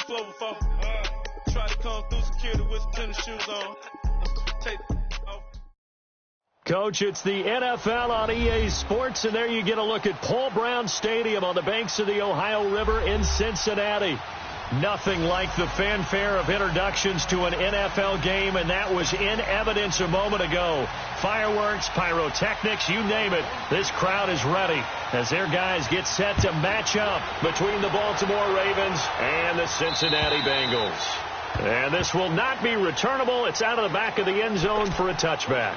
floor before. Try to come through security with some tennis shoes on. Take off. Coach, it's the NFL on EA Sports, and there you get a look at Paul Brown Stadium on the banks of the Ohio River in Cincinnati. Nothing like the fanfare of introductions to an NFL game, and that was in evidence a moment ago. Fireworks, pyrotechnics, you name it. This crowd is ready as their guys get set to match up between the Baltimore Ravens and the Cincinnati Bengals. And this will not be returnable. It's out of the back of the end zone for a touchback.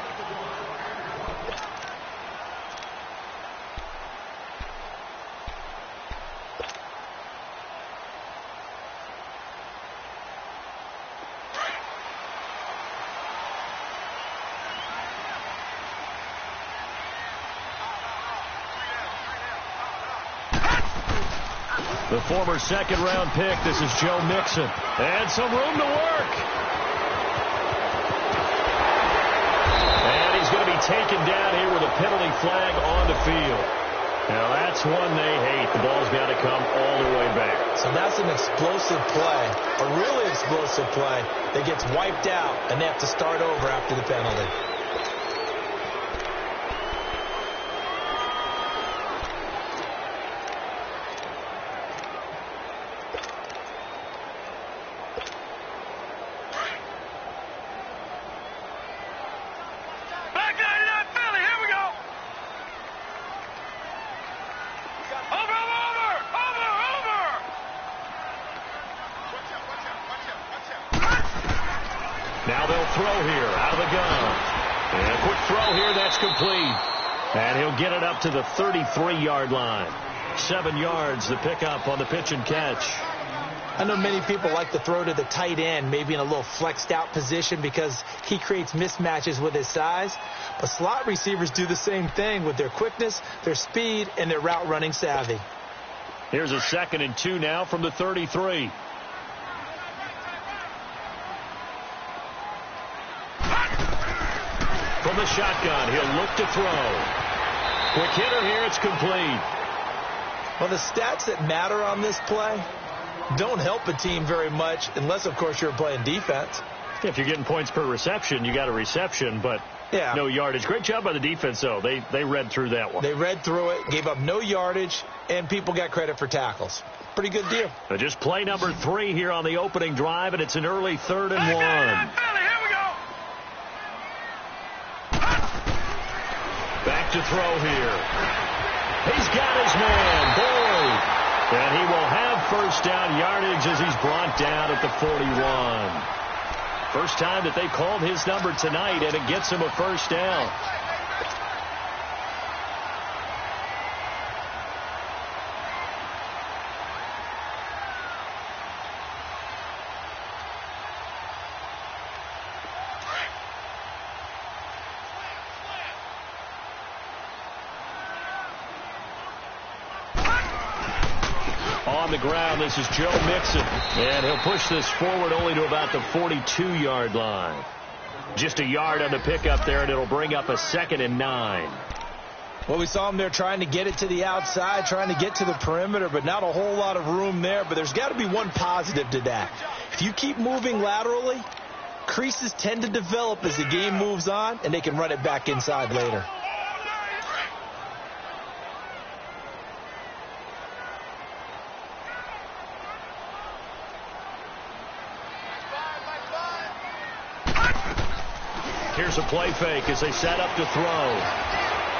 The former second-round pick, this is Joe Mixon. And some room to work. And he's going to be taken down here with a penalty flag on the field. Now, that's one they hate. The ball's got to come all the way back. So that's an explosive play, a really explosive play that gets wiped out, and they have to start over after the penalty. Now they'll throw here out of the gun. And a quick throw here, that's complete. And he'll get it up to the 33-yard line. 7 yards, the pickup on the pitch and catch. I know many people like to throw to the tight end, maybe in a little flexed out position because he creates mismatches with his size. But slot receivers do the same thing with their quickness, their speed, and their route running savvy. Here's a 2nd and 2 now from the 33. From the shotgun, he'll look to throw. Quick hitter here, it's complete. Well, the stats that matter on this play don't help a team very much unless, of course, you're playing defense. If you're getting points per reception, you got a reception, but no yardage. Great job by the defense, though. They read through that one. They read through it, gave up no yardage, and people got credit for tackles. Pretty good deal. Just play number 3 here on the opening drive, and it's an early 3rd and 1. Back to throw here. He's got his man, Boyd. And he will have first down yardage as he's brought down at the 41. First time that they called his number tonight, and it gets him a first down. On the ground, this is Joe Mixon, and he'll push this forward only to about the 42-yard line. Just a yard on the pickup there, and it'll bring up a 2nd and 9. Well, we saw him there trying to get it to the outside, trying to get to the perimeter, but not a whole lot of room there. But there's got to be one positive to that. If you keep moving laterally, creases tend to develop as the game moves on, and they can run it back inside later. Here's a play fake as they set up to throw.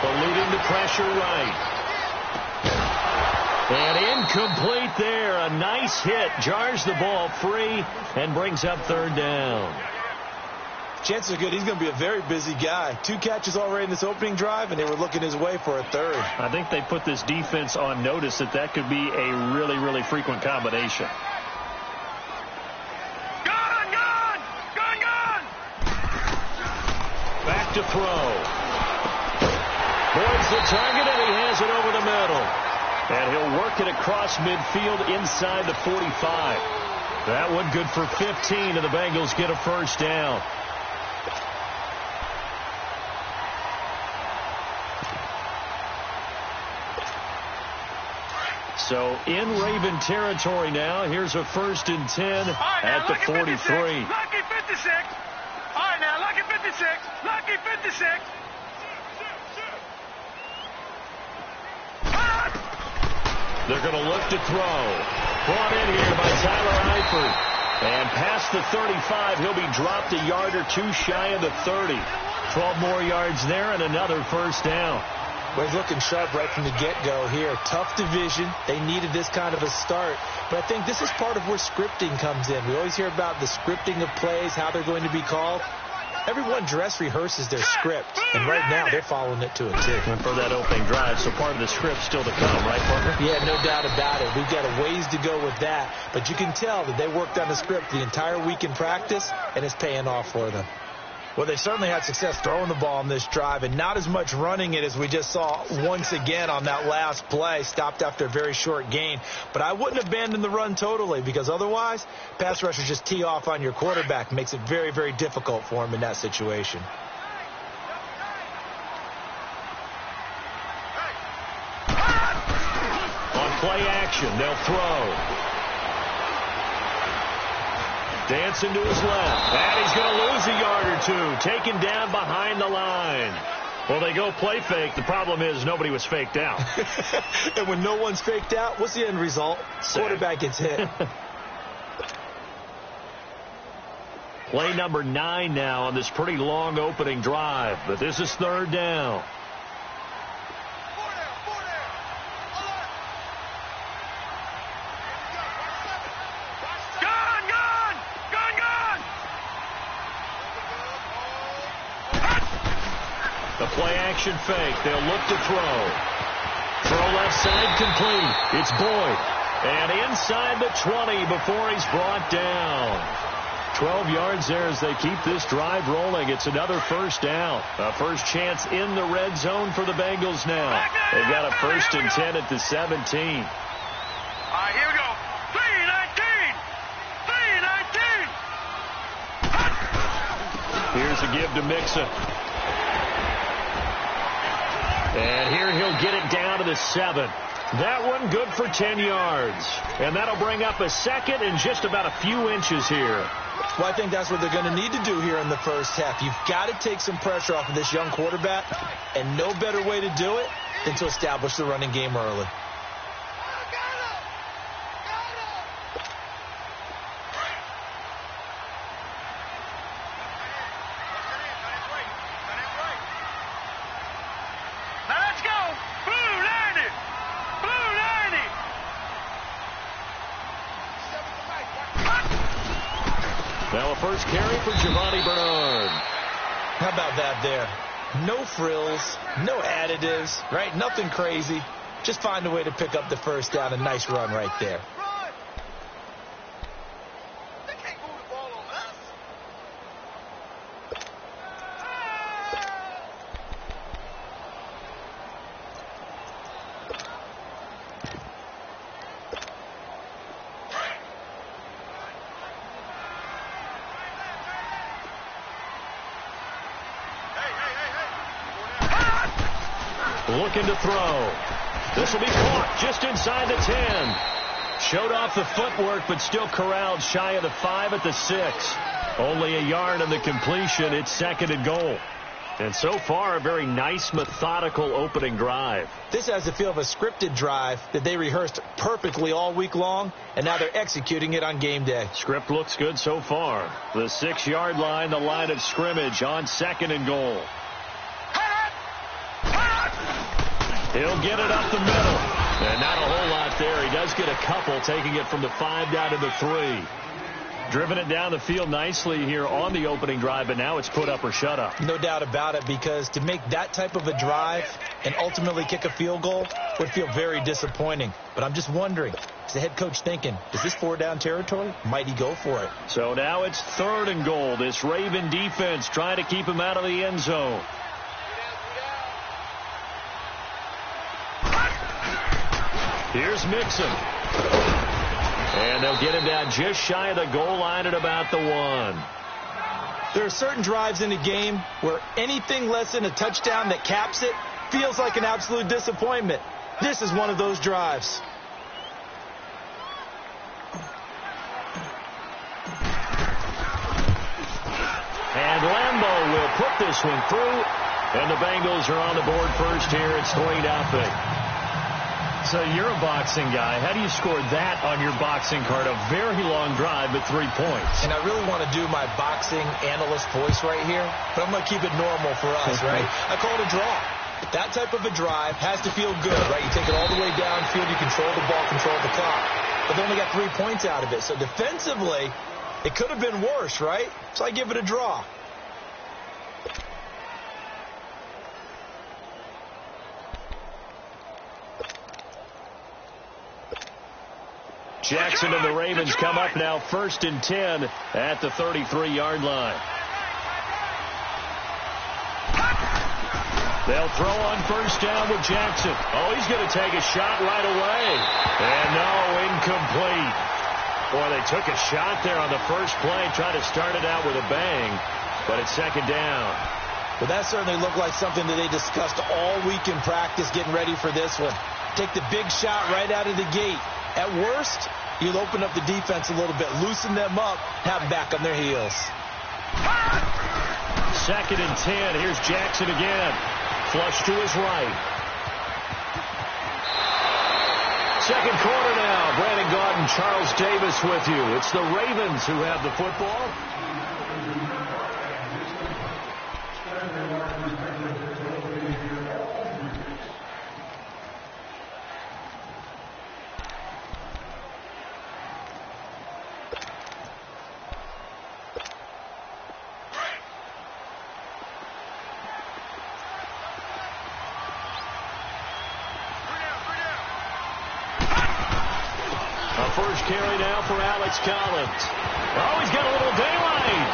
Eluding the pressure right. And incomplete there. A nice hit. Jars the ball free and brings up 3rd down. Chances are good he's going to be a very busy guy. 2 catches already in this opening drive, and they were looking his way for a 3rd. I think they put this defense on notice that could be a really, really frequent combination. Back to throw. Boyd's the target, and he has it over the middle. And he'll work it across midfield inside the 45. That one good for 15, and the Bengals get a first down. So in Raven territory now. Here's a 1st and 10 at the 43. Lucky 56. All right, now, lucky 56. Lucky 56. They're going to look to throw. Brought in here by Tyler Eifert. And past the 35, he'll be dropped a yard or two shy of the 30. 12 more yards there and another 1st down. Well, he's looking sharp right from the get-go here. Tough division. They needed this kind of a start. But I think this is part of where scripting comes in. We always hear about the scripting of plays, how they're going to be called. Everyone dress rehearses their script, and right now they're following it to a T. And for that opening drive, so part of the script still to come, right, partner? Yeah, no doubt about it. We've got a ways to go with that, but you can tell that they worked on the script the entire week in practice, and it's paying off for them. Well, they certainly had success throwing the ball on this drive, and not as much running it as we just saw once again on that last play. Stopped after a very short gain. But I wouldn't abandon the run totally, because otherwise, pass rushers just tee off on your quarterback. Makes it very, very difficult for him in that situation. On play action, they'll throw. Dancing to his left. And he's going to lose a yard or two. Taken down behind the line. Well, they go play fake. The problem is nobody was faked out. And when no one's faked out, what's the end result? Quarterback gets hit. Play number 9 now on this pretty long opening drive. But this is 3rd down. The play-action fake. They'll look to throw. Throw left side complete. It's Boyd. And inside the 20 before he's brought down. 12 yards there as they keep this drive rolling. It's another 1st down. A first chance in the red zone for the Bengals now. They've got a 1st and 10 at the 17. All right, here we go. 3-19. Here's a give to Mixon. And here he'll get it down to the 7. That one good for 10 yards. And that'll bring up a 2nd and just about a few inches here. Well, I think that's what they're going to need to do here in the first half. You've got to take some pressure off of this young quarterback, and no better way to do it than to establish the running game early. Now a first carry for Giovanni Bernard. How about that there? No frills, no additives, right? Nothing crazy. Just find a way to pick up the 1st down. A nice run right there. Looking to throw. This will be caught just inside the 10. Showed off the footwork, but still corralled shy of the 5 at the 6. Only a yard on the completion. It's 2nd and goal. And so far, a very nice, methodical opening drive. This has the feel of a scripted drive that they rehearsed perfectly all week long, and now they're executing it on game day. Script looks good so far. The 6-yard line, the line of scrimmage on 2nd and goal. He'll get it up the middle. And not a whole lot there. He does get a couple, taking it from the 5 down to the 3. Driven it down the field nicely here on the opening drive, but now it's put up or shut up. No doubt about it, because to make that type of a drive and ultimately kick a field goal would feel very disappointing. But I'm just wondering, is the head coach thinking, is this 4-down territory? Might he go for it? So now it's 3rd and goal. This Raven defense trying to keep him out of the end zone. Here's Mixon. And they'll get him down just shy of the goal line at about the 1. There are certain drives in a game where anything less than a touchdown that caps it feels like an absolute disappointment. This is one of those drives. And Lambo will put this one through. And the Bengals are on the board first here. It's 3-0. So you're a boxing guy. How do you score that on your boxing card? A very long drive, but 3 points. And I really want to do my boxing analyst voice right here, but I'm going to keep it normal for us, right? I call it a draw. That type of a drive has to feel good, right? You take it all the way downfield, you control the ball, control the clock. But they only got 3 points out of it. So defensively, it could have been worse, right? So I give it a draw. Jackson and the Ravens come up now 1st and 10 at the 33-yard line. They'll throw on 1st down with Jackson. Oh, he's going to take a shot right away. And no, incomplete. Boy, they took a shot there on the first play, trying to start it out with a bang, but it's 2nd down. Well, that certainly looked like something that they discussed all week in practice, getting ready for this one. Take the big shot right out of the gate. At worst, you'll open up the defense a little bit, loosen them up, have them back on their heels. 2nd and 10. Here's Jackson again. Flush to his right. Second quarter now. Brandon Gaudin, Charles Davis with you. It's the Ravens who have the football. First carry now for Alex Collins. Oh, he's got a little daylight.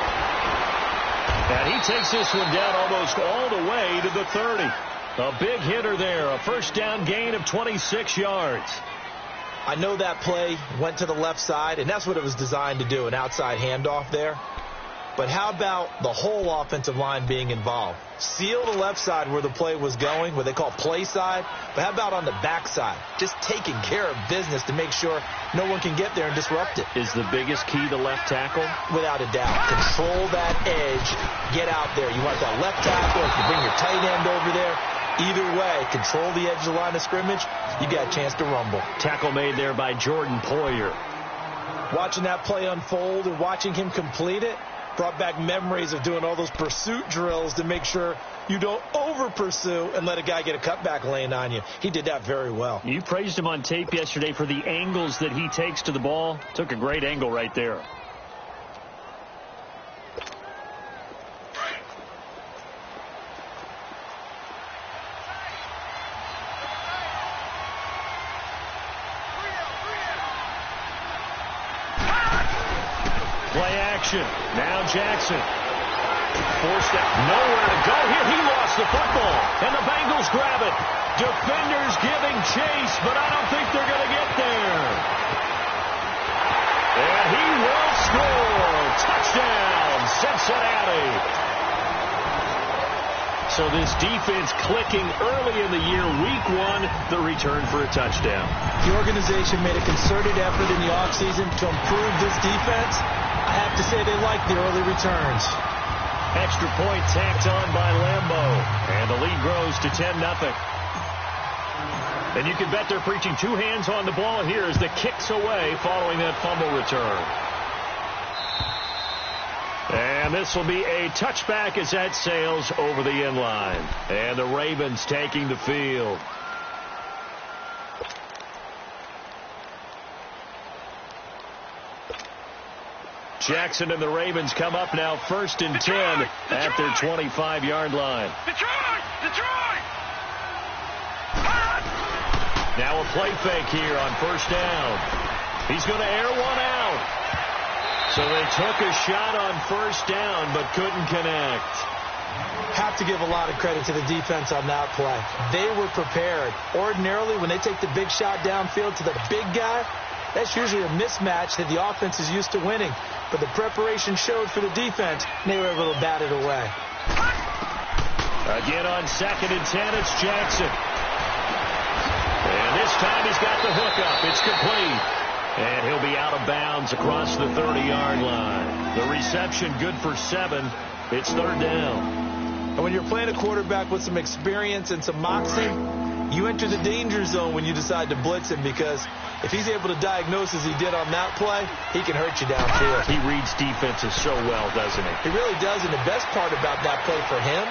And he takes this one down almost all the way to the 30. A big hitter there. A 1st down gain of 26 yards. I know that play went to the left side, and that's what it was designed to do, an outside handoff there. But how about the whole offensive line being involved? Seal the left side where the play was going, what they call play side. But how about on the back side? Just taking care of business to make sure no one can get there and disrupt it. Is the biggest key the left tackle? Without a doubt. Control that edge. Get out there. You want that left tackle. If you bring your tight end over there, either way, control the edge of the line of scrimmage, you got a chance to rumble. Tackle made there by Jordan Poyer. Watching that play unfold and watching him complete it brought back memories of doing all those pursuit drills to make sure you don't over-pursue and let a guy get a cutback lane on you. He did that very well. You praised him on tape yesterday for the angles that he takes to the ball. Took a great angle right there. Play action. Now Jackson. Forced out. Nowhere to go here. He lost the football. And the Bengals grab it. Defenders giving chase, but I don't think they're going to get there. And he will score. Touchdown, Cincinnati. So this defense clicking early in the year, week 1, the return for a touchdown. The organization made a concerted effort in the offseason to improve this defense. I have to say they like the early returns. Extra point tacked on by Lambo. And the lead grows to 10-0. And you can bet they're preaching 2 hands on the ball here as the kick's away following that fumble return. And this will be a touchback as that sails over the end line. And the Ravens taking the field. Jackson and the Ravens come up now 1st and 10 at their 25-yard line. Detroit! Now a play fake here on 1st down. He's going to air one out. So they took a shot on 1st down but couldn't connect. Have to give a lot of credit to the defense on that play. They were prepared. Ordinarily, when they take the big shot downfield to the big guy, that's usually a mismatch that the offense is used to winning. But the preparation showed for the defense, and they were able to bat it away. Again on 2nd and 10, it's Jackson. And this time he's got the hook up. It's complete. And he'll be out of bounds across the 30-yard line. The reception good for 7. It's third down. And when you're playing a quarterback with some experience and some moxie, you enter the danger zone when you decide to blitz him, because if he's able to diagnose as he did on that play, he can hurt you downfield. He reads defenses so well, doesn't he? He really does, and the best part about that play for him,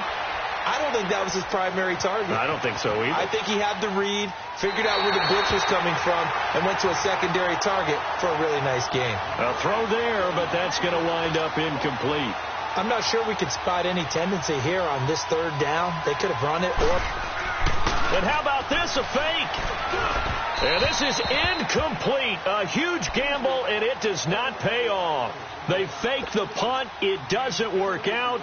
I don't think that was his primary target. I don't think so either. I think he had the read, figured out where the blitz was coming from, and went to a secondary target for a really nice game. A throw there, but that's going to wind up incomplete. I'm not sure we could spot any tendency here on this third down. They could have run it or... And how about this, a fake? And this is incomplete. A huge gamble, and it does not pay off. They fake the punt. It doesn't work out.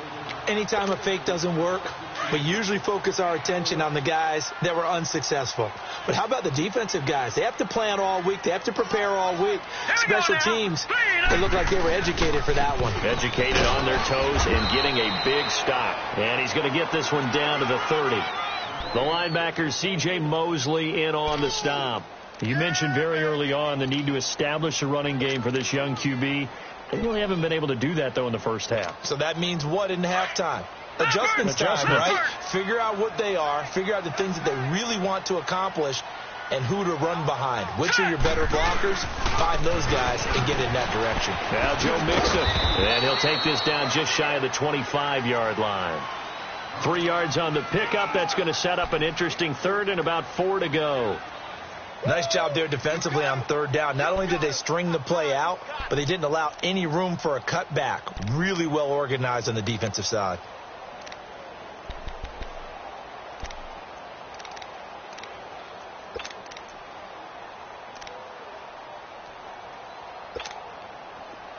Anytime a fake doesn't work, we usually focus our attention on the guys that were unsuccessful. But how about the defensive guys? They have to plan all week. They have to prepare all week. Special teams, they look like they were educated for that one. Educated on their toes and getting a big stop. And he's going to get this one down to the 30. The linebacker, C.J. Mosley, in on the stop. You mentioned very early on the need to establish a running game for this young QB. They really haven't been able to do that, though, in the first half. So that means what in halftime? Adjustments time, right? Figure out what they are. Figure out the things that they really want to accomplish and who to run behind. Which are your better blockers? Find those guys and get in that direction. Now Joe Mixon, and he'll take this down just shy of the 25-yard line. 3 yards on the pickup. That's going to set up an interesting third and about 4 to go. Nice job there defensively on third down. Not only did they string the play out, but they didn't allow any room for a cutback. Really well organized on the defensive side.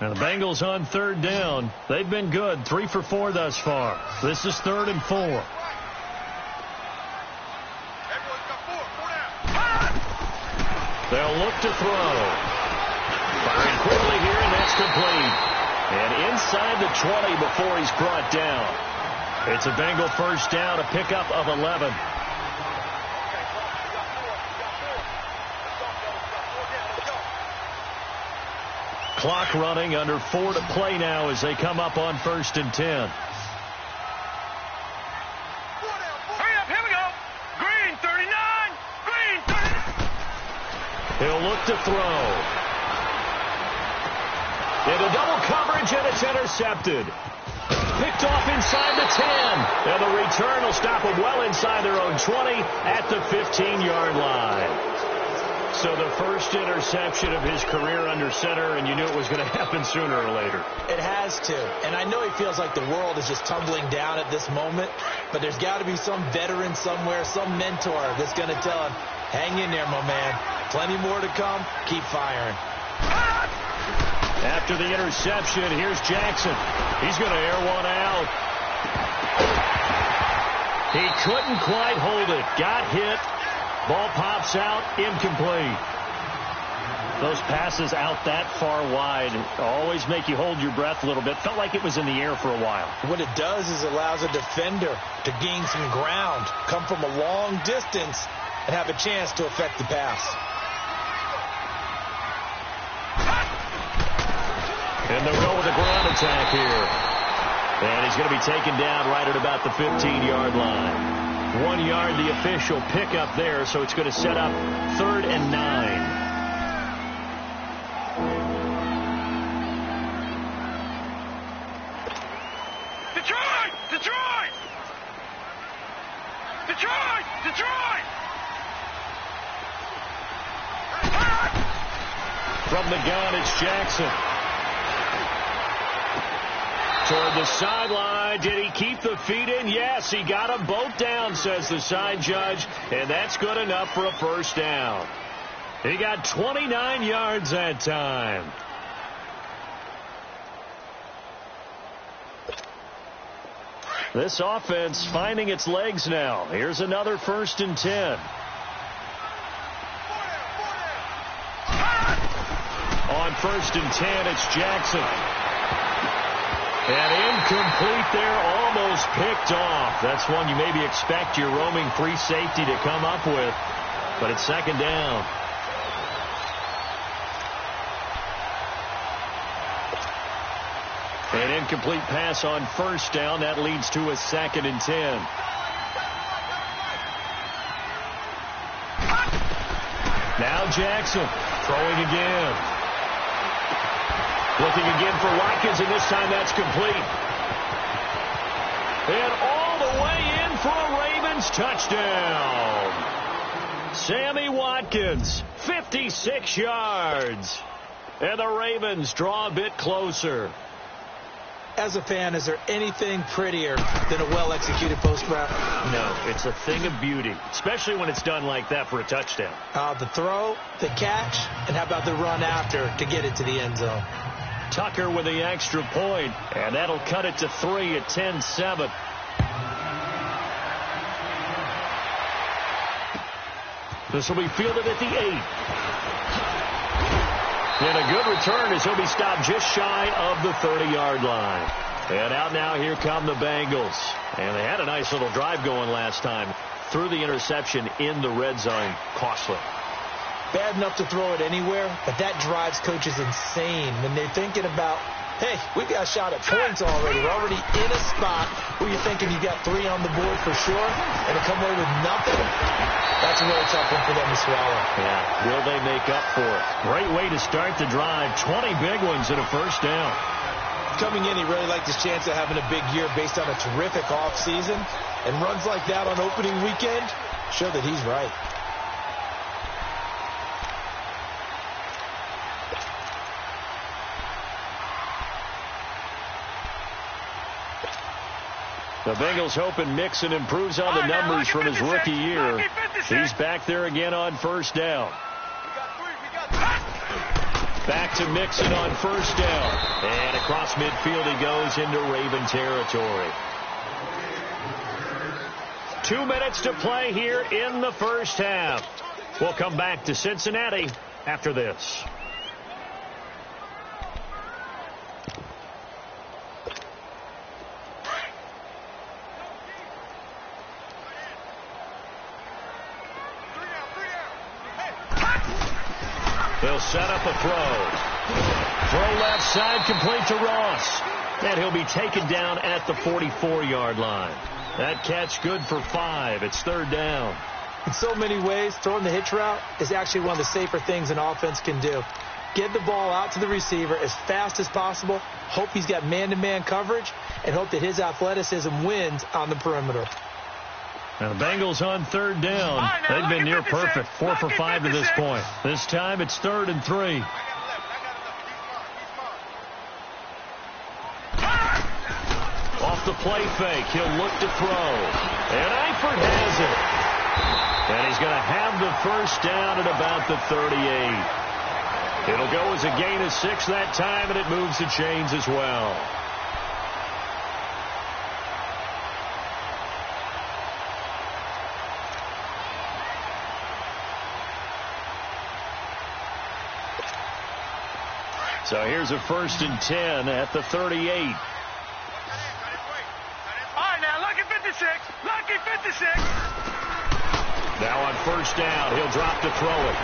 Now the Bengals on third down. They've been good. 3 for 4 thus far. This is 3rd and 4. They'll look to throw. Firing quickly here, and that's complete. And inside the 20 before he's brought down. It's a Bengal first down, a pickup of 11. Clock running, under 4 to play now as they come up on 1st and 10. Hurry up, here we go. Green 39. Green 39. He'll look to throw. Into double coverage, and it's intercepted. Picked off inside the 10. And the return will stop them well inside their own 20 at the 15-yard line. So the first interception of his career under center, and you knew it was going to happen sooner or later. It has to. And I know he feels like the world is just tumbling down at this moment, but there's got to be some veteran somewhere, some mentor that's going to tell him, hang in there, my man. Plenty more to come. Keep firing. After the interception, here's Jackson. He's going to air one out. He couldn't quite hold it. Got hit. Ball pops out, incomplete. Those passes out that far wide always make you hold your breath a little bit. Felt like it was in the air for a while. What it does is allows a defender to gain some ground, come from a long distance, and have a chance to affect the pass. And they'll go with a ground attack here. And he's going to be taken down right at about the 15-yard line. 1 yard, the official pickup there, so it's going to set up 3rd and 9. Detroit! Detroit! Detroit! Detroit! From the gun, it's Jackson. Toward the sideline. Did he keep the feet in? Yes, he got them both down, says the side judge, and that's good enough for a first down. He got 29 yards that time. This offense finding its legs now. Here's another 1st and 10. On 1st and 10, it's Jackson. And incomplete there, almost picked off. That's one you maybe expect your roaming free safety to come up with. But it's 2nd down. An incomplete pass on first down. That leads to a 2nd and 10. Now Jackson throwing again. Looking again for Watkins, and this time that's complete. And all the way in for a Ravens touchdown. Sammy Watkins, 56 yards. And the Ravens draw a bit closer. As a fan, is there anything prettier than a well-executed post route? No, it's a thing of beauty, especially when it's done like that for a touchdown. The throw, the catch, and how about the run after to get it to the end zone? Tucker with the extra point, and that'll cut it to 3 at 10-7. This will be fielded at the 8. And a good return as he'll be stopped just shy of the 30-yard line. And out now, here come the Bengals. And they had a nice little drive going last time. Threw the interception in the red zone. Costly. Bad enough to throw it anywhere, but that drives coaches insane when they're thinking about, hey, we got a shot at points already. We're already in a spot where you're thinking you got 3 on the board for sure, and to come away with nothing, that's a really tough one for them to swallow. Yeah, will they make up for it? Great way to start the drive. 20 big ones and a first down. Coming in, he really liked his chance of having a big year based on a terrific offseason, and runs like that on opening weekend show that he's right. The Bengals hoping Mixon improves on the numbers from his rookie year. He's back there again on first down. Back to Mixon on first down. And across midfield he goes into Raven territory. 2 minutes to play here in the first half. We'll come back to Cincinnati after this. They'll set up a throw. Throw left side, complete to Ross. And he'll be taken down at the 44-yard line. That catch good for 5. It's 3rd down. In so many ways, throwing the hitch route is actually one of the safer things an offense can do. Get the ball out to the receiver as fast as possible, hope he's got man-to-man coverage, and hope that his athleticism wins on the perimeter. Now the Bengals on 3rd down. They've been near perfect, 4 for 5 to this point. This time it's 3rd and 3. Off the play fake, he'll look to throw. And Eifert has it. And he's going to have the first down at about the 38. It'll go as a gain of 6 that time, and it moves the chains as well. So here's a 1st and 10 at the 38. All right, now, lucky 56. Lucky 56. Now on first down, he'll drop to throw it.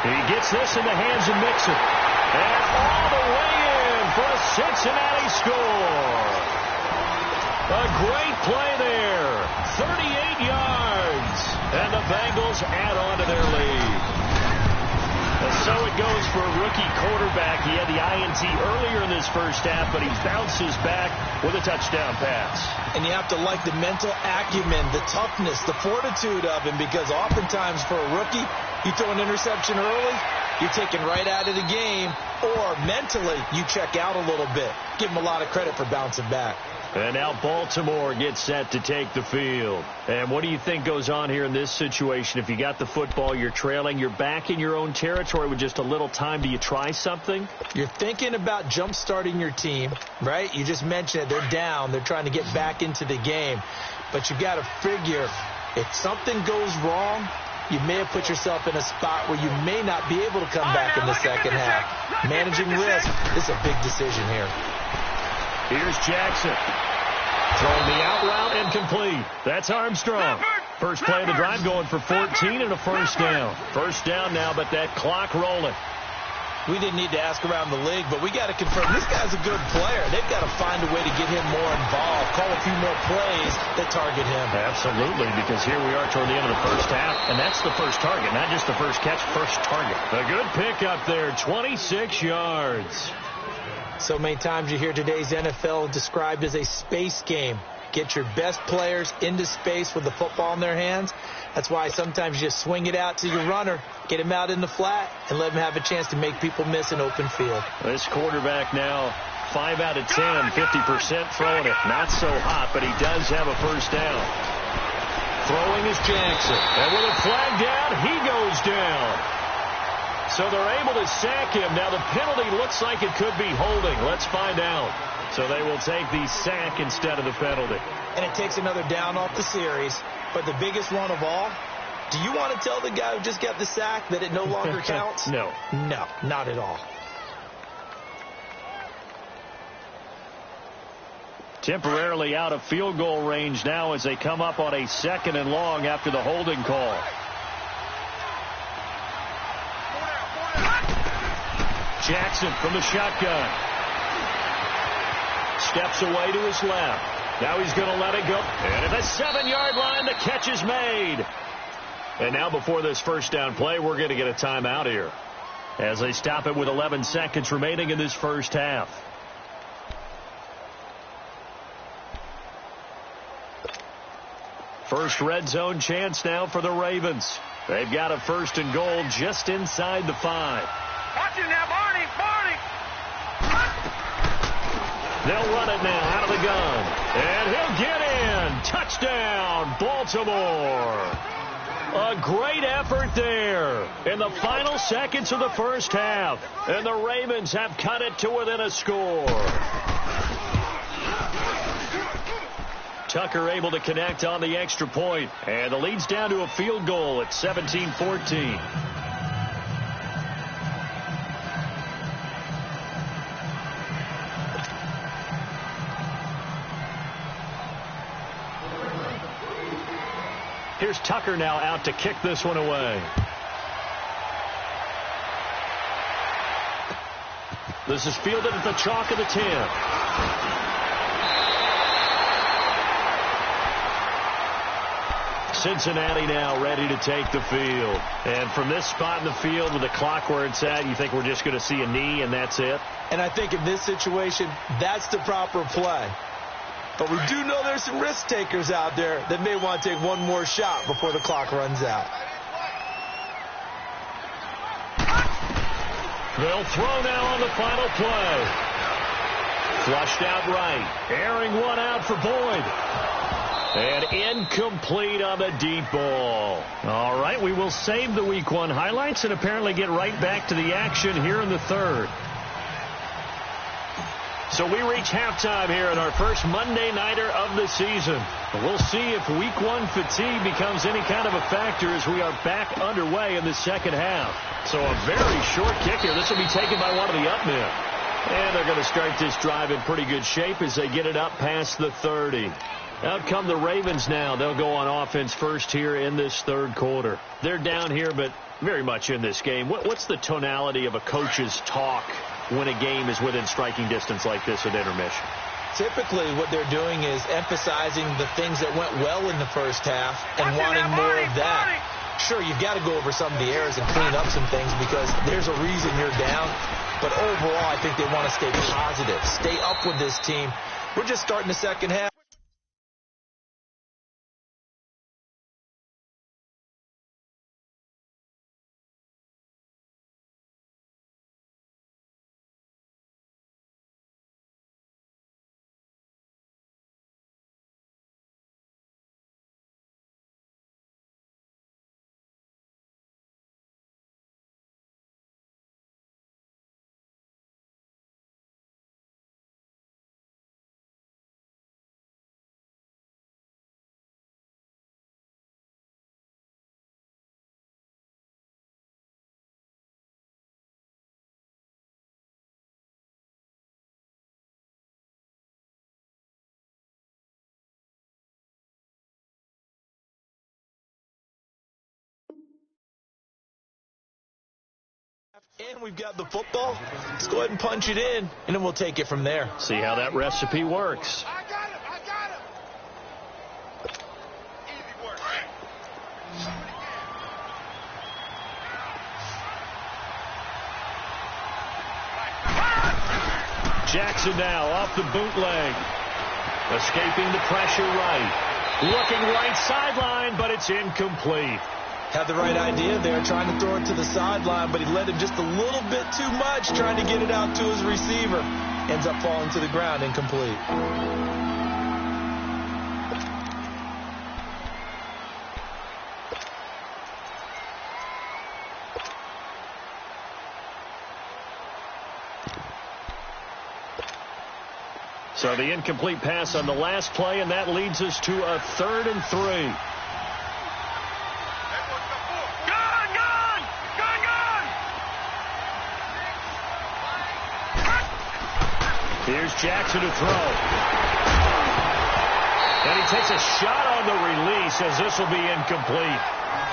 He gets this in the hands of Mixon. And all the way in for a Cincinnati score. A great play there. 38 yards. And the Bengals add on to their lead. So it goes for a rookie quarterback. He had the INT earlier in this first half, but he bounces back with a touchdown pass. And you have to like the mental acumen, the toughness, the fortitude of him, because oftentimes for a rookie, you throw an interception early, you're taken right out of the game, or mentally you check out a little bit. Give him a lot of credit for bouncing back. And now Baltimore gets set to take the field. And what do you think goes on here in this situation? If you got the football, you're trailing, you're back in your own territory with just a little time. Do you try something? You're thinking about jump-starting your team, right? You just mentioned it. They're down. They're trying to get back into the game. But you got to figure if something goes wrong, you may have put yourself in a spot where you may not be able to come back in the second half. Managing risk is a big decision here. Here's Jackson. Throwing the out route incomplete. That's Armstrong. First play of the drive going for 14 and a first down. First down now, but that clock rolling. We didn't need to ask around the league, but we got to confirm this guy's a good player. They've got to find a way to get him more involved, call a few more plays that target him. Absolutely, because here we are toward the end of the first half, and that's the first target, not just the first catch, first target. A good pick up there, 26 yards. So many times you hear today's NFL described as a space game. Get your best players into space with the football in their hands. That's why sometimes you just swing it out to your runner, get him out in the flat, and let him have a chance to make people miss an open field. This quarterback now, 5 out of 10, 50% throwing it. Not so hot, but he does have a first down. Throwing is Jackson. And with a flag down, he goes down. So they're able to sack him. Now the penalty looks like it could be holding. Let's find out. So they will take the sack instead of the penalty. And it takes another down off the series. But the biggest one of all, do you want to tell the guy who just got the sack that it no longer counts? No. No, not at all. Temporarily out of field goal range now as they come up on a 2nd and long after the holding call. Jackson from the shotgun. Steps away to his left. Now he's going to let it go. And at the 7-yard line, the catch is made. And now before this first down play, we're going to get a timeout here as they stop it with 11 seconds remaining in this first half. First red zone chance now for the Ravens. They've got a 1st and goal just inside the 5. Watch him now, Barney! They'll run it now out of the gun. And he'll get in. Touchdown, Baltimore. A great effort there in the final seconds of the first half. And the Ravens have cut it to within a score. Tucker able to connect on the extra point. And the lead's down to a field goal at 17-14. Here's Tucker now out to kick this one away. This is fielded at the chalk of the 10. Cincinnati now ready to take the field. And from this spot in the field with the clock where it's at, you think we're just going to see a knee and that's it? And I think in this situation, that's the proper play. But we do know there's some risk takers out there that may want to take one more shot before the clock runs out. They'll throw now on the final play. Flushed out right. Airing one out for Boyd. And incomplete on the deep ball. All right, we will save the Week 1 highlights and apparently get right back to the action here in the 3rd. So we reach halftime here in our first Monday Nighter of the season. We'll see if Week 1 fatigue becomes any kind of a factor as we are back underway in the second half. So a very short kick here. This will be taken by one of the up men. And they're going to start this drive in pretty good shape as they get it up past the 30. Out come the Ravens now. They'll go on offense first here in this 3rd quarter. They're down here, but very much in this game. What's the tonality of a coach's talk when a game is within striking distance like this at intermission? Typically, what they're doing is emphasizing the things that went well in the first half and wanting more of that. Sure, you've got to go over some of the errors and clean up some things because there's a reason you're down. But overall, I think they want to stay positive, stay up with this team. We're just starting the second half. And we've got the football. Let's go ahead and punch it in, and then we'll take it from there. See how that recipe works. I got him. Easy work. Jackson now off the bootleg. Escaping the pressure right. Looking right sideline, but it's incomplete. Had the right idea there, trying to throw it to the sideline, but he led him just a little bit too much, trying to get it out to his receiver. Ends up falling to the ground, incomplete. So the incomplete pass on the last play, and that leads us to a 3rd and 3. Here's Jackson to throw. And he takes a shot on the release as this will be incomplete.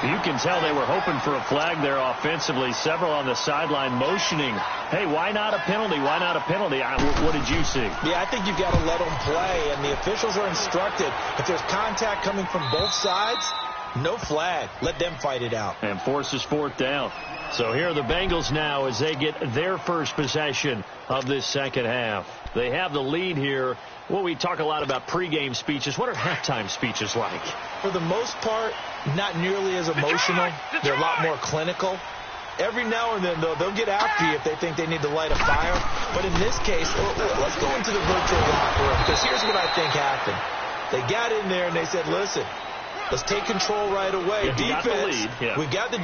You can tell they were hoping for a flag there offensively. Several on the sideline motioning, hey, why not a penalty? Why not a penalty? What did you see? Yeah, I think you've got to let them play, and the officials are instructed. If there's contact coming from both sides, no flag. Let them fight it out. And forces 4th down. So here are the Bengals now as they get their first possession of this second half. They have the lead here. Well, we talk a lot about pregame speeches. What are halftime speeches like? For the most part, not nearly as emotional. They're a lot more clinical. Every now and then, though, they'll get after you if they think they need to light a fire. But in this case, let's go into the virtual locker room, because here's what I think happened. They got in there and they said, listen, let's take control right away. Yeah, defense, we got the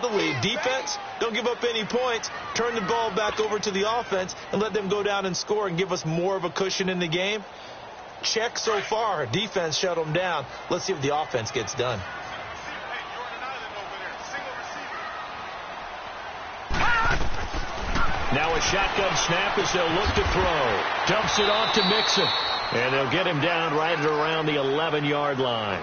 lead. Defense, don't give up any points. Turn the ball back over to the offense and let them go down and score and give us more of a cushion in the game. Check so far. Defense shut them down. Let's see if the offense gets done. Now a shotgun snap as they'll look to throw. Dumps it off to Mixon. And they'll get him down right around the 11-yard line.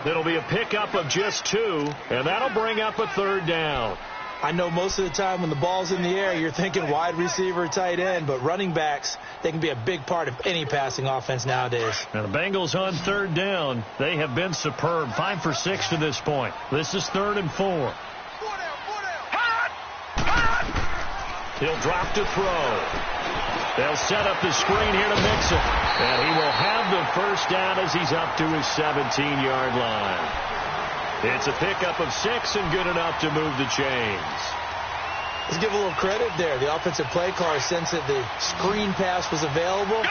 It'll be a pickup of just 2, and that'll bring up a 3rd down. I know most of the time when the ball's in the air, you're thinking wide receiver, tight end, but running backs, they can be a big part of any passing offense nowadays. Now the Bengals on 3rd down. They have been superb. 5 for 6 to this point. This is 3rd and 4. He'll drop to throw. They'll set up the screen here to Mixon. And he will have the first down as he's up to his 17-yard line. It's a pickup of 6 and good enough to move the chains. Let's give a little credit there. The offensive play caller sensed that the screen pass was available.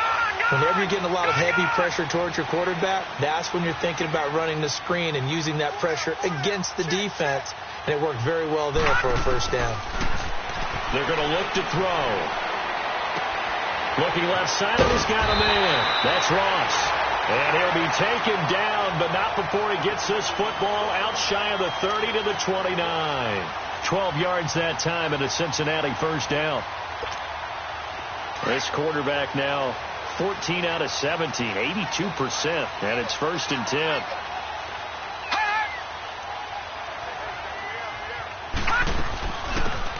Whenever you're getting a lot of heavy pressure towards your quarterback, that's when you're thinking about running the screen and using that pressure against the defense. And it worked very well there for a first down. They're going to look to throw. Looking left side, and he's got him in. That's Ross. And he'll be taken down, but not before he gets this football out shy of the 30 to the 29. 12 yards that time and a Cincinnati first down. This quarterback now 14 out of 17, 82%, and it's 1st and 10.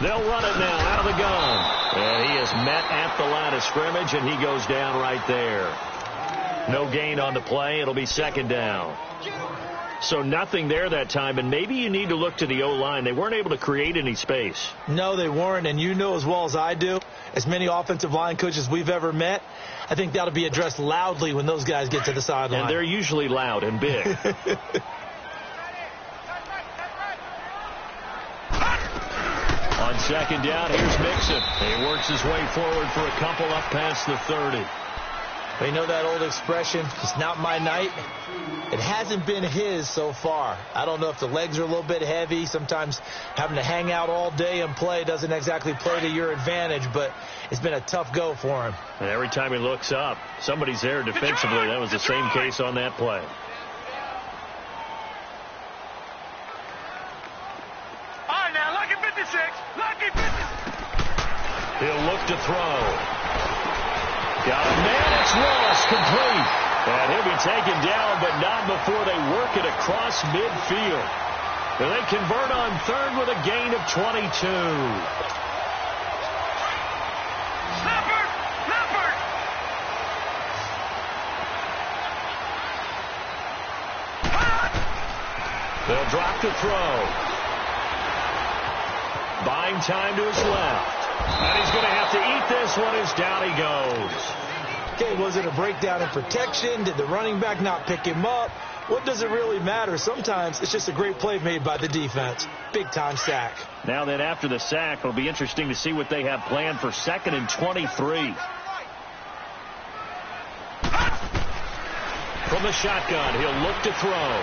They'll run it now out of the gun. And he is met at the line of scrimmage, and he goes down right there. No gain on the play. It'll be 2nd down. So nothing there that time, and maybe you need to look to the O-line. They weren't able to create any space. No, they weren't, and you know as well as I do, as many offensive line coaches we've ever met, I think that'll be addressed loudly when those guys get to the sideline. And they're usually loud and big. On 2nd down, here's Mixon. He works his way forward for a couple up past the 30. They know that old expression, it's not my night. It hasn't been his so far. I don't know if the legs are a little bit heavy. Sometimes having to hang out all day and play doesn't exactly play to your advantage, but it's been a tough go for him. And every time he looks up, somebody's there defensively. That was the same case on that play. All right, now, lucky 56. Lucky 56. He'll look to throw. Got a man, it's Ross, complete. And he'll be taken down, but not before they work it across midfield. And they convert on third with a gain of 22. They'll drop the throw. Buying time to his left. And he's going to have to eat this one as down he goes. Okay, was it a breakdown in protection? Did the running back not pick him up? What does it really matter? Sometimes it's just a great play made by the defense. Big-time sack. Now then, after the sack, it'll be interesting to see what they have planned for 2nd and 23. From the shotgun, he'll look to throw.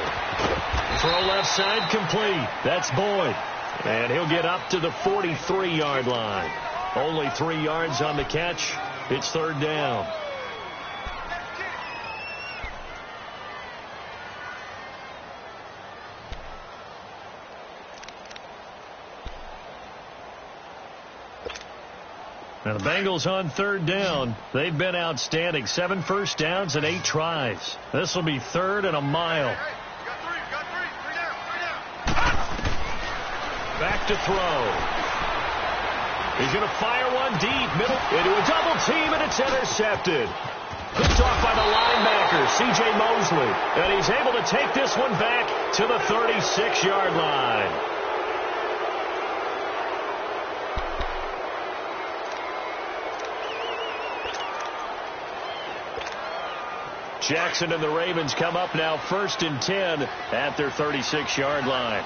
Throw left side complete. That's Boyd. And he'll get up to the 43-yard line. Only 3 yards on the catch. It's 3rd down. Now the Bengals on 3rd down. They've been outstanding. 7 first downs and 8 tries. This will be 3rd and a mile. Back to throw. He's going to fire one deep. Middle into a double team, and it's intercepted. Picked off by the linebacker, C.J. Mosley. And he's able to take this one back to the 36-yard line. Jackson and the Ravens come up now 1st and 10 at their 36-yard line.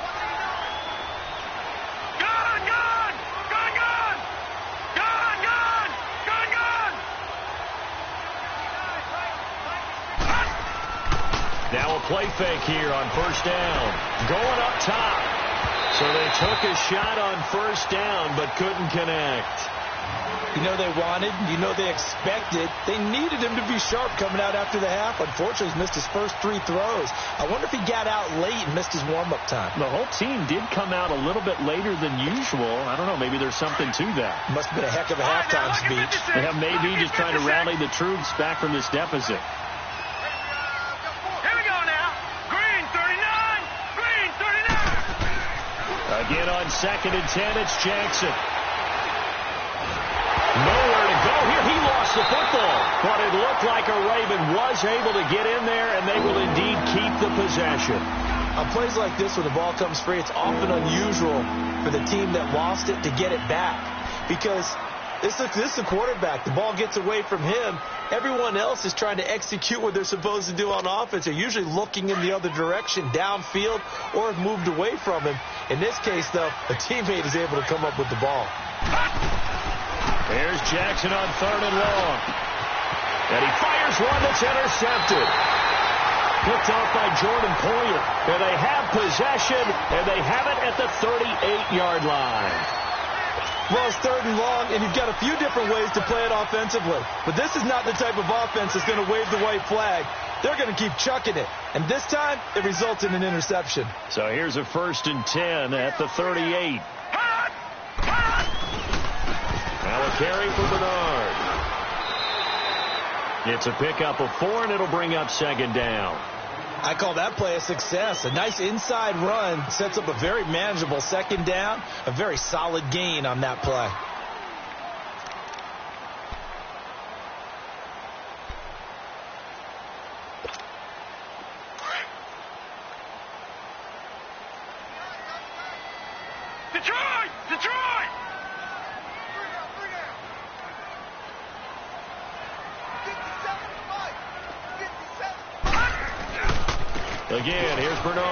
Now a play fake here on 1st down. Going up top. So they took a shot on 1st down but couldn't connect. You know they wanted, you know they expected. They needed him to be sharp coming out after the half. Unfortunately, he's missed his first 3 throws. I wonder if he got out late and missed his warm-up time. The whole team did come out a little bit later than usual. I don't know, maybe there's something to that. Must have been a heck of a halftime speech. Yeah, maybe just trying to rally the troops back from this deficit. Here we go now. Green 39. Green 39. Again on 2nd and 10, it's Jackson. Nowhere to go here. He lost the football. But it looked like a Raven was able to get in there, and they will indeed keep the possession. On plays like this where the ball comes free, it's often unusual for the team that lost it to get it back. Because this is the quarterback. The ball gets away from him. Everyone else is trying to execute what they're supposed to do on offense. They're usually looking in the other direction, downfield, or have moved away from him. In this case, though, a teammate is able to come up with the ball. Here's Jackson on 3rd and long. And he fires one that's intercepted. Picked off by Jordan Poyer. And they have possession, and they have it at the 38-yard line. Well, it's 3rd and long, and you've got a few different ways to play it offensively. But this is not the type of offense that's going to wave the white flag. They're going to keep chucking it. And this time, it results in an interception. So here's a 1st and 10 at the 38. Now a carry for Bernard. It's a pickup of 4, and it'll bring up 2nd down. I call that play a success. A nice inside run sets up a very manageable 2nd down. A very solid gain on that play. Detroit! Detroit! Again, here's Bernard.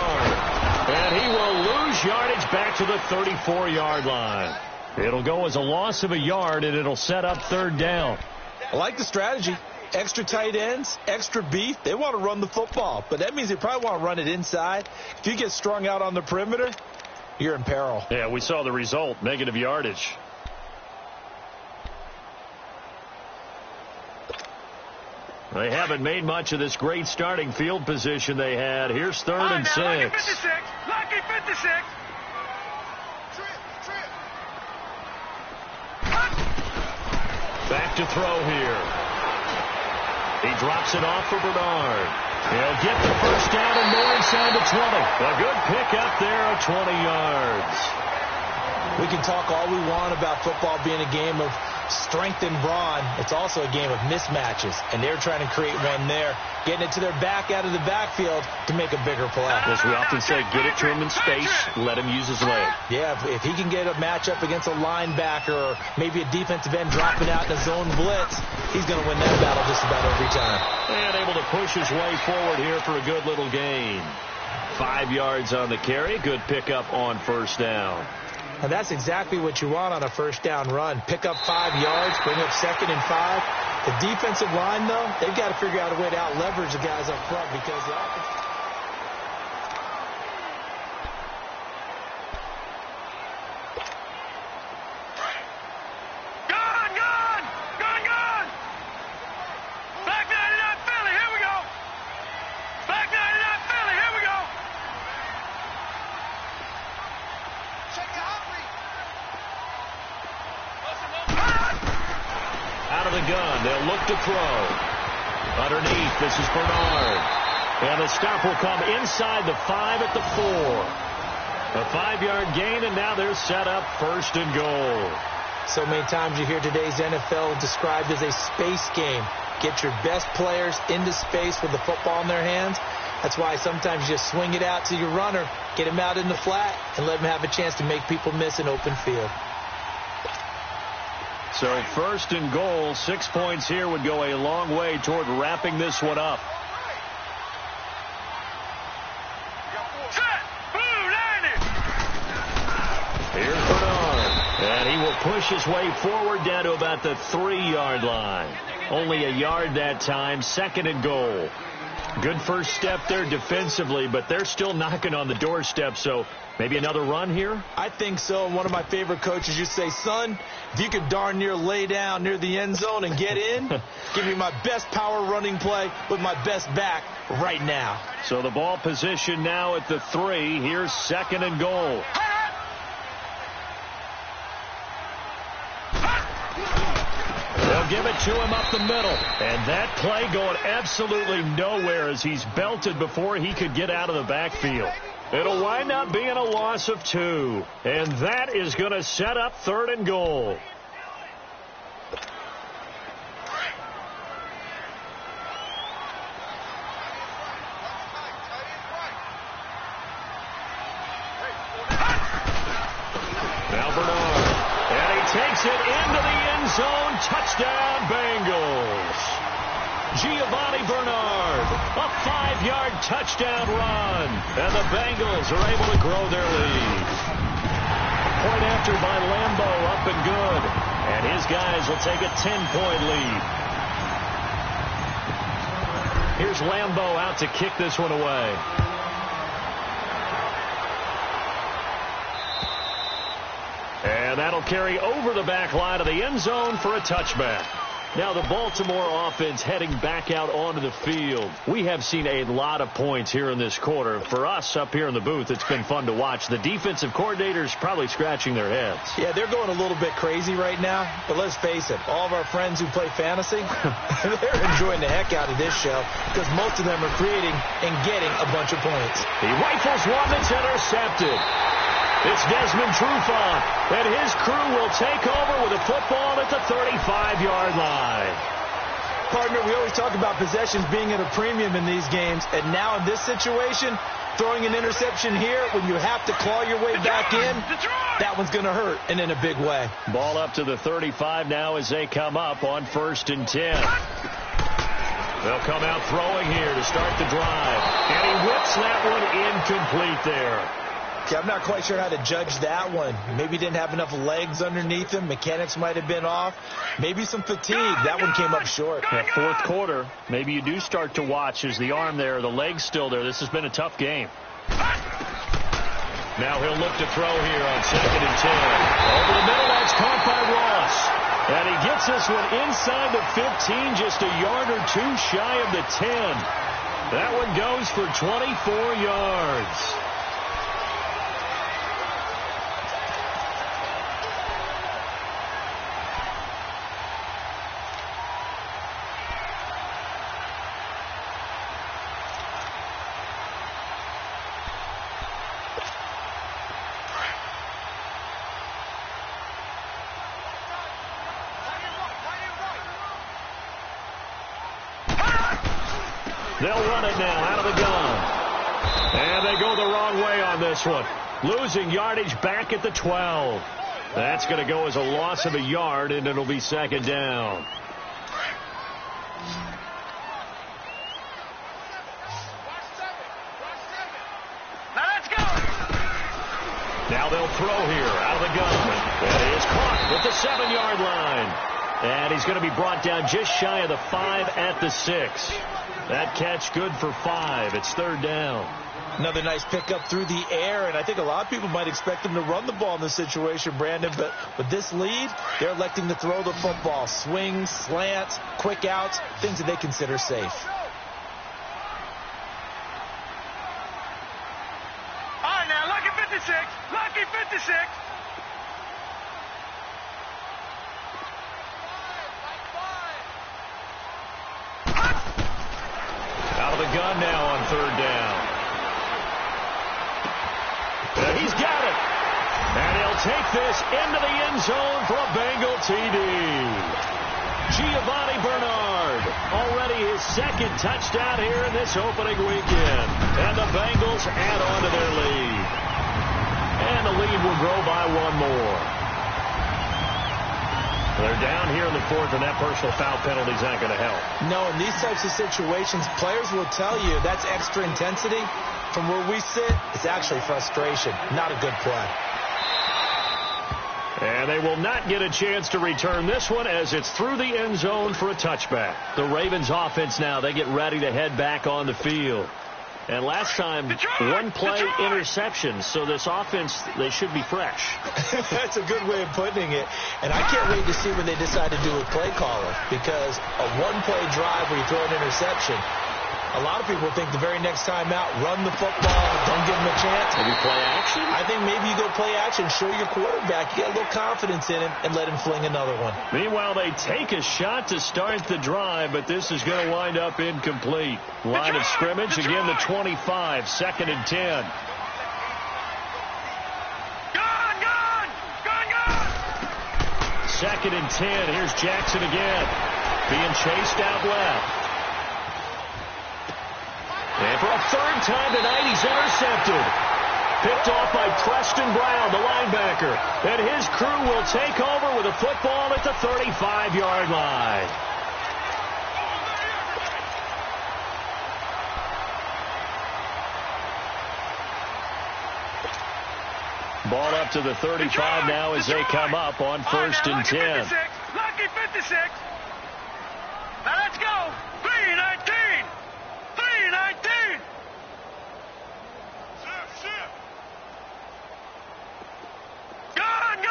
And he will lose yardage back to the 34-yard line. It'll go as a loss of a yard, and it'll set up 3rd down. I like the strategy. Extra tight ends, extra beef. They want to run the football, but that means they probably want to run it inside. If you get strung out on the perimeter, you're in peril. Yeah, we saw the result, negative yardage. They haven't made much of this great starting field position they had. Here's 3rd and 6. Lucky 56. Lucky 56. Back to throw here. He drops it off for Bernard. He'll get the first down and more inside the 20. A good pickup there of 20 yards. We can talk all we want about football being a game of strength and brawn. It's also a game of mismatches, and they're trying to create one there, getting it to their back out of the backfield to make a bigger play. As we often say, get it to him in space, let him use his leg. Yeah, if he can get a matchup against a linebacker or maybe a defensive end dropping out in a zone blitz, he's going to win that battle just about every time. And able to push his way forward here for a good little gain. 5 yards on the carry. Good pickup on first down. And that's exactly what you want on a first down run. Pick up 5 yards, bring up 2nd and 5. The defensive line, though, they've got to figure out a way to out-leverage the guys up front because the offense... They'll look to throw. Underneath, this is Bernard. And the stop will come inside the 5 at the 4. A 5-yard gain, and now they're set up 1st and goal. So many times you hear today's NFL described as a space game. Get your best players into space with the football in their hands. That's why sometimes you just swing it out to your runner, get him out in the flat, and let him have a chance to make people miss an open field. So 1st and goal, 6 points here would go a long way toward wrapping this one up. Here's Bernard, and he will push his way forward down to about the 3-yard line. Only a yard that time, 2nd and goal. Good first step there defensively, but they're still knocking on the doorstep, so maybe another run here? I think so. One of my favorite coaches used to say, son, if you could darn near lay down near the end zone and get in, give me my best power running play with my best back right now. So the ball position now at the 3. Here's 2nd and goal. They'll give it to him up the middle. And that play going absolutely nowhere as he's belted before he could get out of the backfield. It'll wind up being a loss of 2. And that is going to set up 3rd and goal. Now Bernard. And he takes it into the end zone. Touchdown, Bengals. Giovanni Bernard, a 5-yard touchdown run. And the Bengals are able to grow their lead. Point after by Lambeau, up and good. And his guys will take a 10-point lead. Here's Lambeau out to kick this one away. And that'll carry over the back line of the end zone for a touchback. Now the Baltimore offense heading back out onto the field. We have seen a lot of points here in this quarter. For us up here in the booth, it's been fun to watch. The defensive coordinators probably scratching their heads. Yeah, they're going a little bit crazy right now. But let's face it, all of our friends who play fantasy, they're enjoying the heck out of this show because most of them are creating and getting a bunch of points. He rifles one that's intercepted. It's Desmond Trufant, and his crew will take over with a football at the 35-yard line. Partner, we always talk about possessions being at a premium in these games, and now in this situation, throwing an interception here when you have to claw your way back in, that one's going to hurt, and in a big way. Ball up to the 35 now as they come up on 1st and 10. They'll come out throwing here to start the drive, and he whips that one incomplete there. Yeah, I'm not quite sure how to judge that one. Maybe didn't have enough legs underneath him. Mechanics might have been off. Maybe some fatigue. That one came up short. Yeah, 4th quarter, maybe you do start to watch as the arm there, the leg's still there. This has been a tough game. Now he'll look to throw here on 2nd and 10. Over the middle, that's caught by Ross. And he gets this one inside the 15, just a yard or 2 shy of the 10. That one goes for 24 yards. They'll run it now out of the gun. And they go the wrong way on this one. Losing yardage back at the 12. That's going to go as a loss of a yard, and it'll be second down. Now they'll throw here out of the gun. And he is caught at the 7-yard line. And he's going to be brought down just shy of the 5 at the 6. That catch good for 5. It's third down. Another nice pickup through the air, and I think a lot of people might expect him to run the ball in this situation, Brandon, but with this lead, they're electing to throw the football. Swings, slants, quick outs, things that they consider safe. All right, now, lucky 56. Lucky 56. Out of the gun now on third down. He's got it. And he'll take this into the end zone for a Bengal TD. Giovanni Bernard, already his second touchdown here in this opening weekend. And the Bengals add on to their lead. And the lead will grow by one more. They're down here in the fourth, and that personal foul penalty is not going to help. No, in these types of situations, players will tell you that's extra intensity. From where we sit, it's actually frustration. Not a good play. And they will not get a chance to return this one as it's through the end zone for a touchback. The Ravens offense now, they get ready to head back on the field. And last time, one play interception, so this offense, they should be fresh. That's a good way of putting it. And I can't wait to see what they decide to do with play caller, because a one-play drive where you throw an interception, a lot of people think the very next time out, run the football, don't give them a chance. Maybe play action? I think maybe you go play action, show your quarterback, you get a little confidence in him, and let him fling another one. Meanwhile, they take a shot to start the drive, but this is going to wind up incomplete. Line of scrimmage, again the 25, second and 10. Second and 10, here's Jackson again, being chased out left. And for a third time tonight, he's intercepted. Picked off by Preston Brown, the linebacker. And his crew will take over with a football at the 35-yard line. Ball up to the 35 now as they come up on first and 10. Lucky 56. Now let's go. 3-19. 3-19. Gone.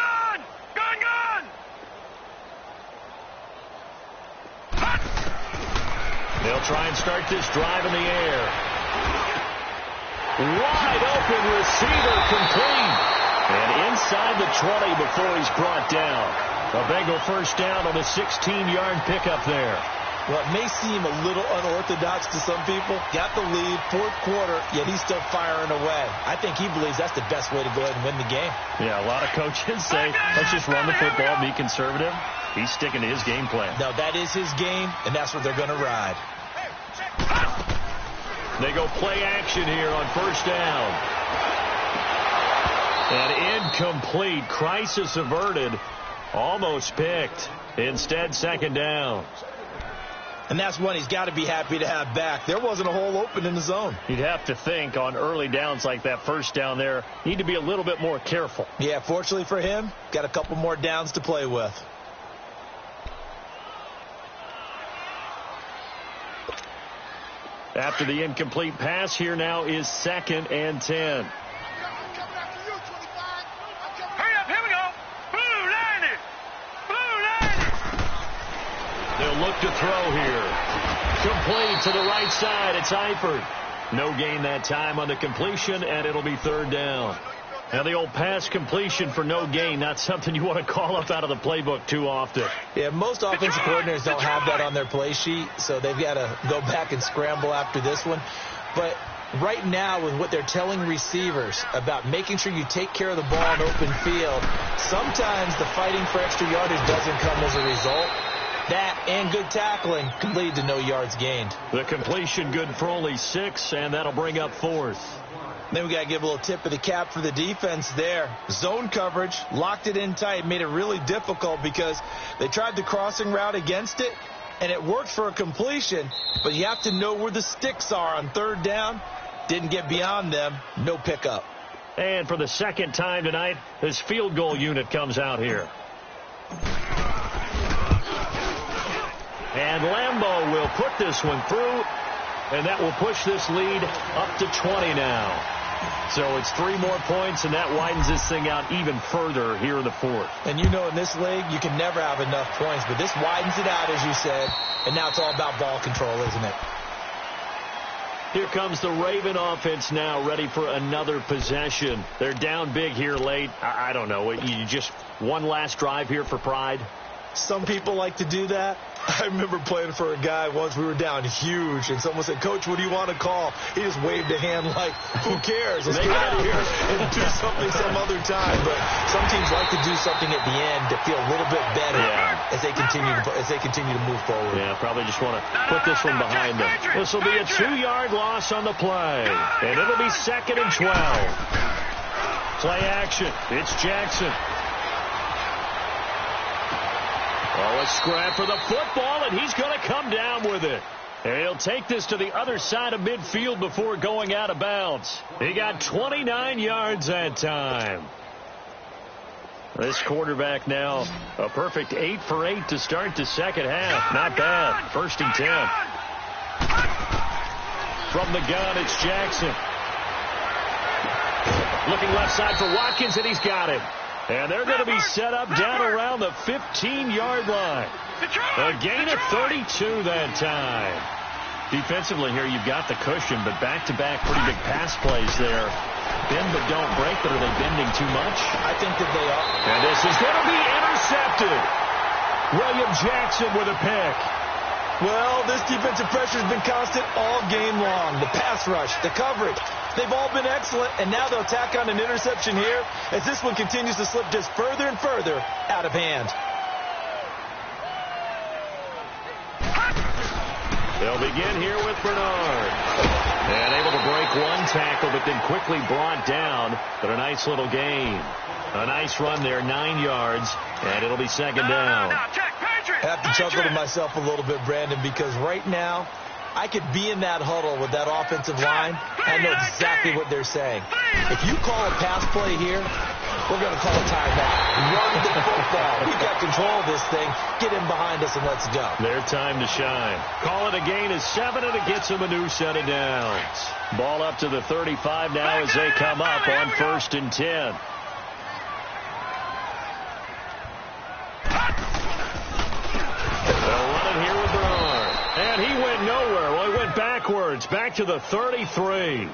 They'll try and start this drive in the air. Wide open receiver complete. And inside the 20 before he's brought down. A Bengal first down on a 16-yard pickup there. Well, it may seem a little unorthodox to some people. Got the lead, fourth quarter, yet he's still firing away. I think he believes that's the best way to go ahead and win the game. Yeah, a lot of coaches say, let's just run the football, be conservative. He's sticking to his game plan. No, that is his game, and that's what they're going to ride. They go play action here on first down. And incomplete. Crisis averted. Almost picked. Instead, second down. And that's one he's got to be happy to have back. There wasn't a hole open in the zone. You'd have to think on early downs like that first down there, need to be a little bit more careful. Yeah, fortunately for him, got a couple more downs to play with. After the incomplete pass, here now is second and 10. Hurry up, here we go. Blue 90. They'll look to throw here. Complete to the right side. It's Eifert. No gain that time on the completion, and it'll be third down. Now, the old pass completion for no gain, not something you want to call up out of the playbook too often. Yeah, most offensive coordinators don't have that on their play sheet, so they've got to go back and scramble after this one. But right now, with what they're telling receivers about making sure you take care of the ball in open field, sometimes the fighting for extra yardage doesn't come as a result. That and good tackling can lead to no yards gained. The completion good for only 6, and that'll bring up 4th. Then we got to give a little tip of the cap for the defense there. Zone coverage, locked it in tight, made it really difficult because they tried the crossing route against it, and it worked for a completion, but you have to know where the sticks are on 3rd down. Didn't get beyond them, no pickup. And for the 2nd time tonight, this field goal unit comes out here. And Lambeau will put this one through, and that will push this lead up to 20 now. So it's 3 more points, and that widens this thing out even further here in the 4th. And you know in this league, you can never have enough points, but this widens it out, as you said, and now it's all about ball control, isn't it? Here comes the Raven offense now, ready for another possession. They're down big here late. I don't know. You just one last drive here for pride? Some people like to do that. I remember playing for a guy once. We were down huge, and someone said, "Coach, what do you want to call?" He just waved a hand like, "Who cares? Let's get out of here and do something some other time." But some teams like to do something at the end to feel a little bit better as they continue to move forward. Yeah, probably just want to put this one behind them. This will be a 2-yard loss on the play, and it'll be 2nd and 12. Play action. It's Jackson. Oh, a scrap for the football, and he's going to come down with it. And he'll take this to the other side of midfield before going out of bounds. He got 29 yards that time. This quarterback now a perfect 8 for 8 to start the 2nd half. Not bad. 1st and 10. From the gun, it's Jackson. Looking left side for Watkins, and he's got it. And they're going to be set up down around the 15-yard line. A gain of 32 that time. Defensively here, you've got the cushion, but back-to-back pretty big pass plays there. Bend but don't break, but are they bending too much? I think that they are. And this is going to be intercepted. William Jackson with a pick. Well, this defensive pressure has been constant all game long. The pass rush, the coverage, they've all been excellent, and now they'll tack on an interception here as this one continues to slip just further and further out of hand. They'll begin here with Bernard. And able to break one tackle, but then quickly brought down. But a nice little gain. A nice run there, 9 yards, and it'll be 2nd down. I have to chuckle to myself a little bit, Brandon, because right now I could be in that huddle with that offensive line. I know exactly what they're saying. If you call a pass play here, we're going to call a timeout. Run the football. We've got control of this thing. Get in behind us and let's go. Their time to shine. Call it a gain of 7, and it gets them a new set of downs. Ball up to the 35 now as they come up on 1st and 10. They'll run it here with Bernard. And he went nowhere. Well, he went backwards. Back to the 33.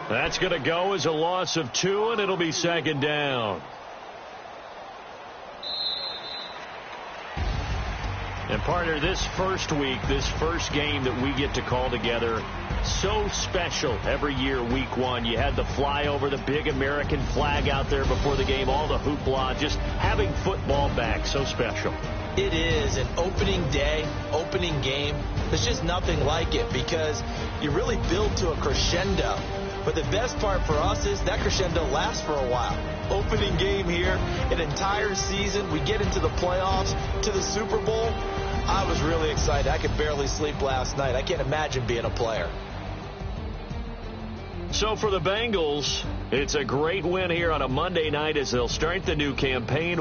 That's going to go as a loss of 2, and it'll be 2nd down. And partner, this first week, this first game that we get to call together, so special every year, week 1. You had the flyover, the big American flag out there before the game, all the hoopla, just having football back, so special. It is an opening day, opening game. There's just nothing like it because you really build to a crescendo. But the best part for us is that crescendo lasts for a while. Opening game here, an entire season. We get into the playoffs, to the Super Bowl. I was really excited. I could barely sleep last night. I can't imagine being a player. So for the Bengals, it's a great win here on a Monday night as they'll start the new campaign.